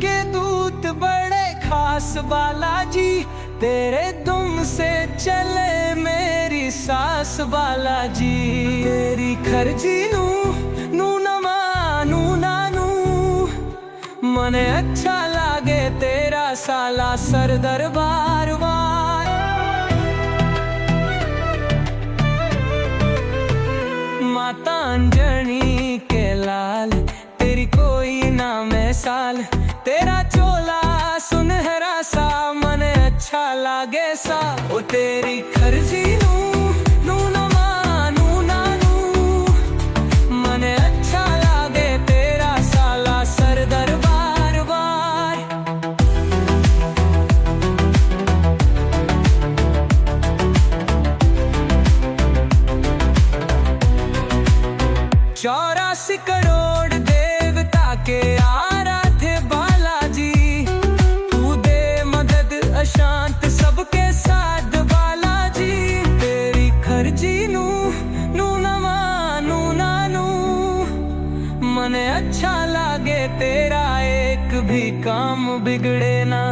के दूत बड़े खास बालाजी, तेरे दुम से चले मेरी सास बालाजी। तेरी खर्जी नू नू नानू, मने अच्छा लागे तेरा साला सर दरबार वार। माता अंजनी के लाल, तेरी कोई ना मिसाल, तेरा चोला सुनहरा सा मने अच्छा लागे सा। ओ तेरी खर्जी नू नानू, मने अच्छा लागे तेरा साला सर दरबार वार। चौरासी करोड़ देवता के आराध्य बालाजी, तू दे मदद अशांत सबके साथ बालाजी। तेरी खर्जी नू नानू, मने अच्छा लागे तेरा एक भी काम बिगड़े ना।